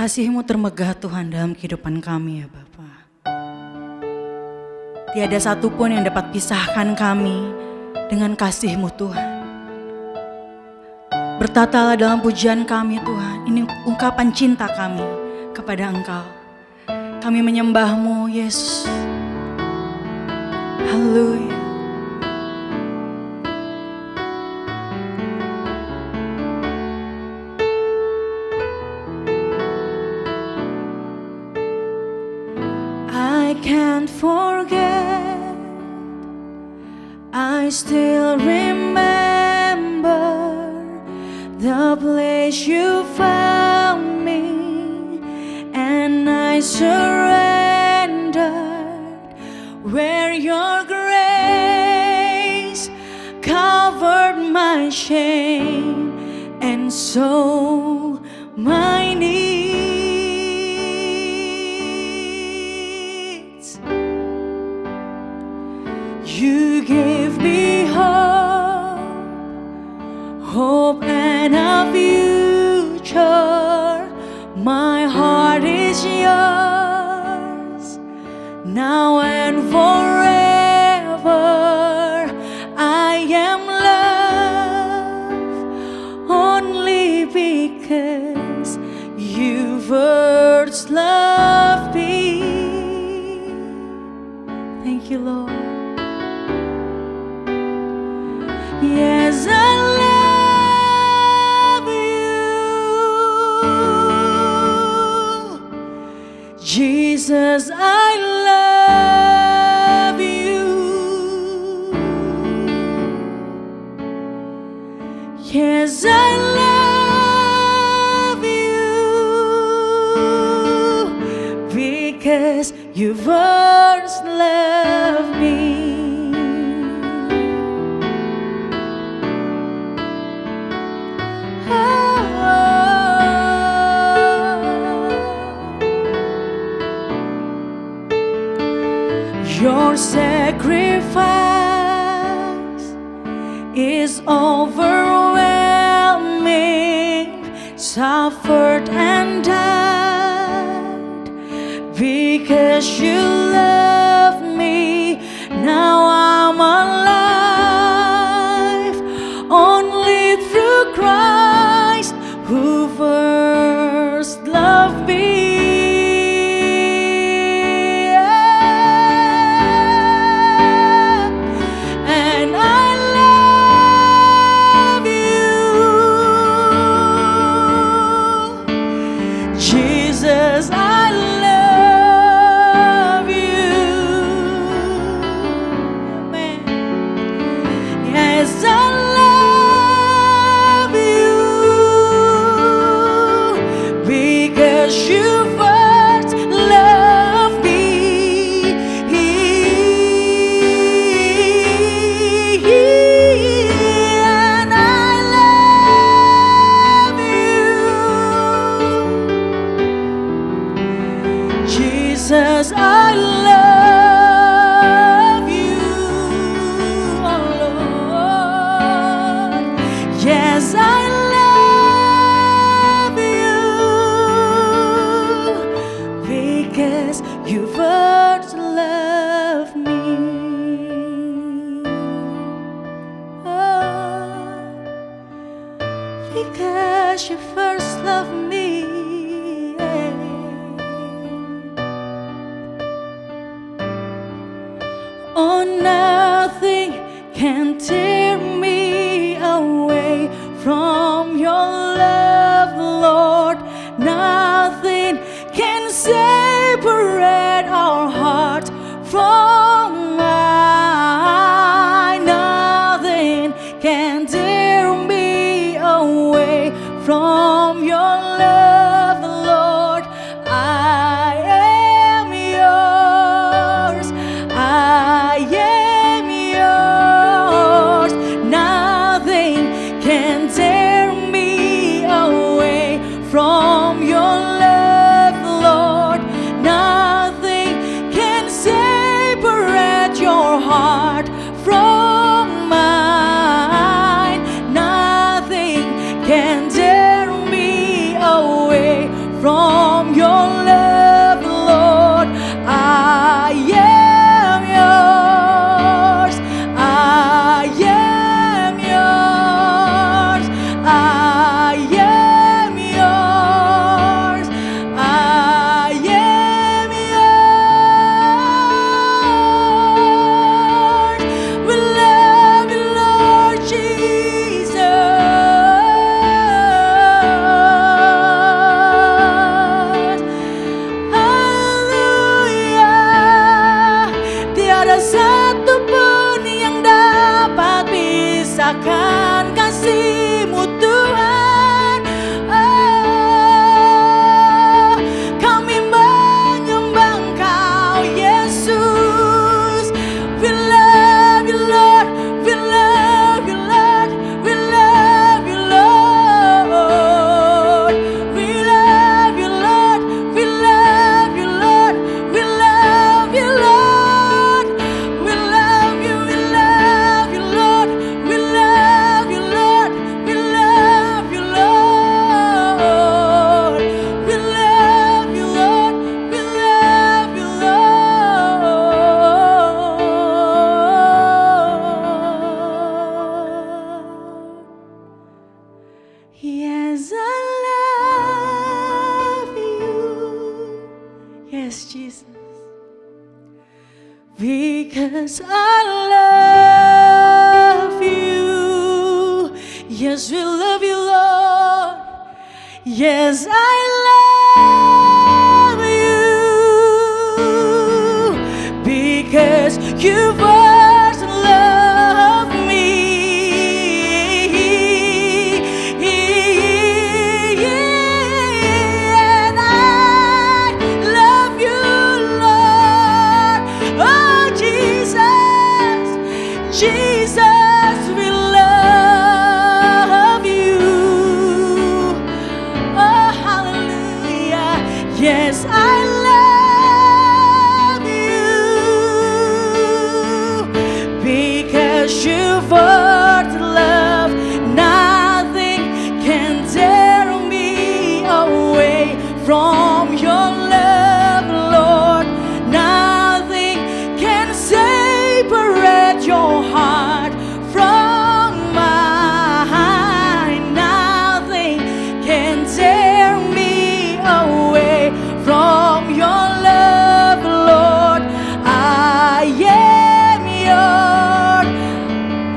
Kasih-Mu termegah Tuhan dalam kehidupan kami ya Bapa. Tiada satupun yang dapat pisahkan kami dengan kasih-Mu Tuhan. Bertatalah dalam pujian kami Tuhan, ini ungkapan cinta kami kepada Engkau. Kami menyembah-Mu Yesus. Haleluya. I can't forget, I still remember the place you found me, and I surrendered where your grace covered my shame and so my needs. You gave me hope and a future. My heart is yours, now and forever. I am loved only because you first loved me. Thank you, Lord. Yes, I love you, Jesus, I love you. Yes, I love you because you first loved me. Your sacrifice is overwhelming, suffered and died because you love me. Now I'm alive only through Christ who first loved me. Jesus, I love you. Amen. Yes, I love you because you first loved me. And I love you. Jesus, I love you, oh Lord. Yes, I love you because you first loved me. Oh, because you first loved me. Oh, nothing can tear me away from your love, Lord. Nothing can separate our heart from mine. Nothing can tear me away from your love, Lord. I am yours. I am yours. Nothing can tear akan kasih-Mu Tuhan. Kami menyembah Engkau Yesus. We love you Lord, we love you Lord, we love you Lord. We love you Lord, we love you Lord, we love you Lord. We love you, we love you Lord, we love you Lord, we love you Lord. We love you Lord, we love you Lord. Yes, I love you. Yes, Jesus. Because I love you. Yes, we love you, Lord. Yes, I love you. Because you first loved me. And I love you, Lord. Oh, Jesus, Jesus, we love you. Oh, hallelujah. Yes, I love you. Because you first love, nothing can tear me away from your love, Lord. Nothing can separate your heart from mine. Nothing can tear me away from your love, Lord. I am yours.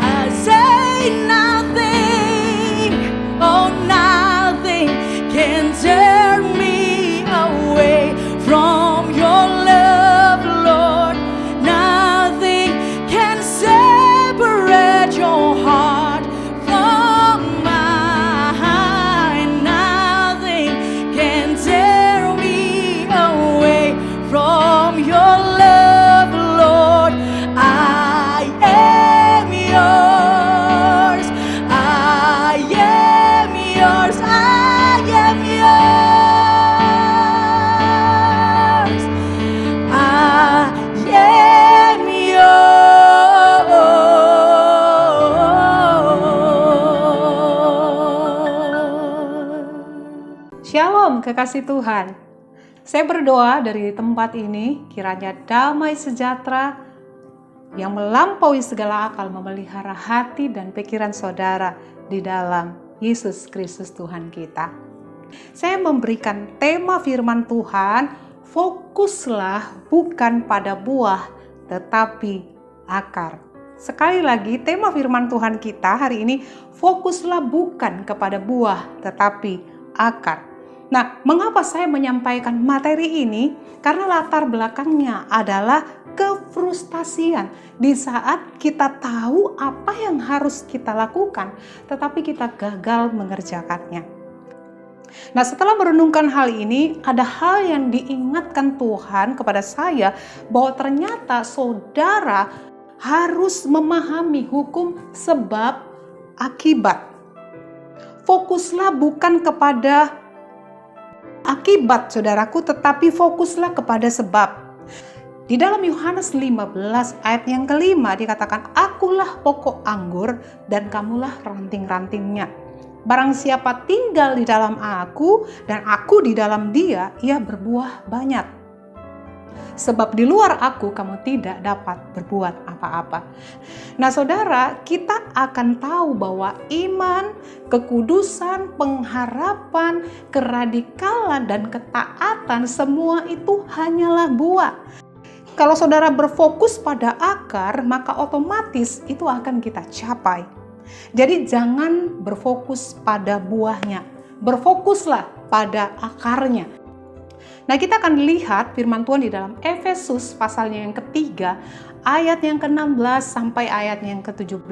I say nothing, oh nothing can tear me away from your love, Lord. Nothing can separate your heart from mine. Nothing can tear me away from your love, Lord. I am yours. I am yours. I am yours. I am yours. Shalom kekasih Tuhan. Saya berdoa dari tempat ini kiranya damai sejahtera yang melampaui segala akal memelihara hati dan pikiran saudara di dalam Yesus Kristus Tuhan kita. Saya memberikan tema firman Tuhan, fokuslah bukan pada buah tetapi akar. Sekali lagi tema firman Tuhan kita hari ini, fokuslah bukan kepada buah tetapi akar. Nah, mengapa saya menyampaikan materi ini? Karena latar belakangnya adalah kefrustasian di saat kita tahu apa yang harus kita lakukan, tetapi kita gagal mengerjakannya. Nah, setelah merenungkan hal ini, ada hal yang diingatkan Tuhan kepada saya bahwa ternyata saudara harus memahami hukum sebab akibat. Fokuslah bukan kepada akibat saudaraku, tetapi fokuslah kepada sebab. Di dalam Yohanes 15 ayat yang kelima dikatakan, akulah pokok anggur dan kamulah ranting-rantingnya. Barang siapa tinggal di dalam aku dan aku di dalam dia, ia berbuah banyak. Sebab di luar aku kamu tidak dapat berbuat apa-apa. Nah saudara, kita akan tahu bahwa iman, kekudusan, pengharapan, keradikalan, dan ketaatan semua itu hanyalah buah. Kalau saudara berfokus pada akar, maka otomatis itu akan kita capai. Jadi jangan berfokus pada buahnya, berfokuslah pada akarnya. Nah, kita akan lihat firman Tuhan di dalam Efesus pasalnya yang ketiga ayat yang ke-16 sampai ayat yang ke-17.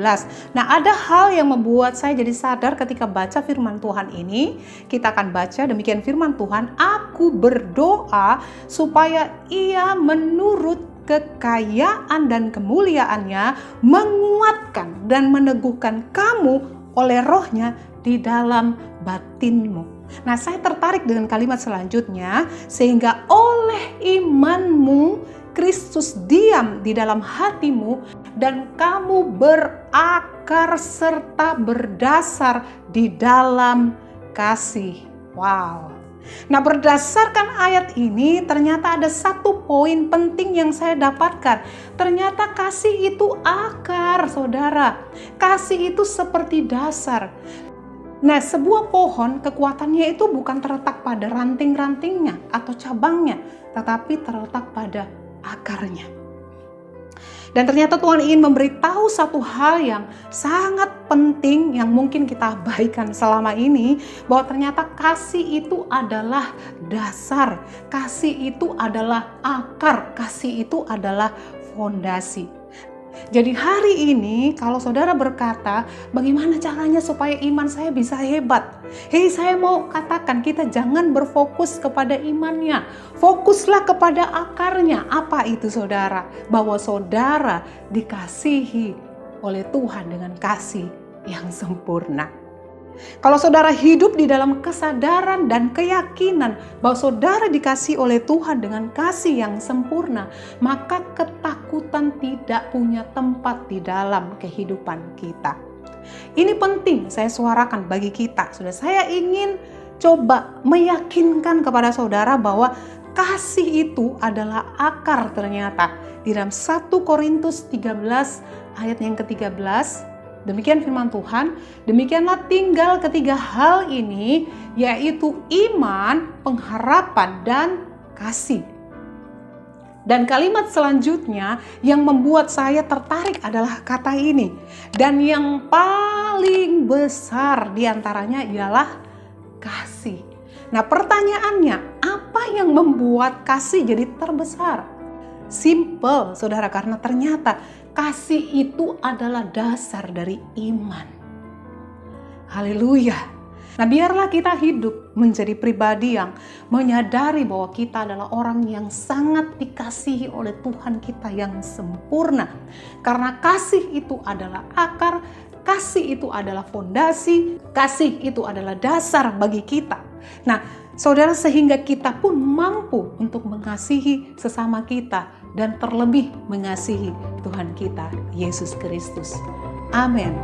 Nah, ada hal yang membuat saya jadi sadar ketika baca firman Tuhan ini. Kita akan baca demikian firman Tuhan, "Aku berdoa supaya Ia menurut kekayaan dan kemuliaannya menguatkan dan meneguhkan kamu oleh Roh-Nya di dalam batinmu." Nah, saya tertarik dengan kalimat selanjutnya, sehingga oleh imanmu Kristus diam di dalam hatimu dan kamu berakar serta berdasar di dalam kasih. Wow. Nah, berdasarkan ayat ini ternyata ada satu poin penting yang saya dapatkan. Ternyata kasih itu akar, saudara. Kasih itu seperti dasar. Nah, sebuah pohon kekuatannya itu bukan terletak pada ranting-rantingnya atau cabangnya, tetapi terletak pada akarnya. Dan ternyata Tuhan ingin memberitahu satu hal yang sangat penting yang mungkin kita abaikan selama ini, bahwa ternyata kasih itu adalah dasar, kasih itu adalah akar, kasih itu adalah fondasi. Jadi hari ini kalau saudara berkata, bagaimana caranya supaya iman saya bisa hebat? Hei, saya mau katakan, kita jangan berfokus kepada imannya. Fokuslah kepada akarnya. Apa itu, saudara? Bahwa saudara dikasihi oleh Tuhan dengan kasih yang sempurna. Kalau saudara hidup di dalam kesadaran dan keyakinan bahwa saudara dikasihi oleh Tuhan dengan kasih yang sempurna, maka ketakutan tidak punya tempat di dalam kehidupan kita. Ini penting saya suarakan bagi kita. Saya ingin coba meyakinkan kepada saudara bahwa kasih itu adalah akar ternyata. Di dalam 1 Korintus 13 ayat yang ke-13, demikian firman Tuhan, demikianlah tinggal ketiga hal ini, yaitu iman, pengharapan, dan kasih. Dan kalimat selanjutnya yang membuat saya tertarik adalah kata ini. Dan yang paling besar diantaranya ialah kasih. Nah, pertanyaannya, apa yang membuat kasih jadi terbesar? Simple, saudara, karena ternyata kasih itu adalah dasar dari iman. Haleluya. Nah, biarlah kita hidup menjadi pribadi yang menyadari bahwa kita adalah orang yang sangat dikasihi oleh Tuhan kita yang sempurna. Karena kasih itu adalah akar, kasih itu adalah fondasi, kasih itu adalah dasar bagi kita. Nah, saudara, sehingga kita pun mampu untuk mengasihi sesama kita dan terlebih mengasihi Tuhan kita, Yesus Kristus. Amin.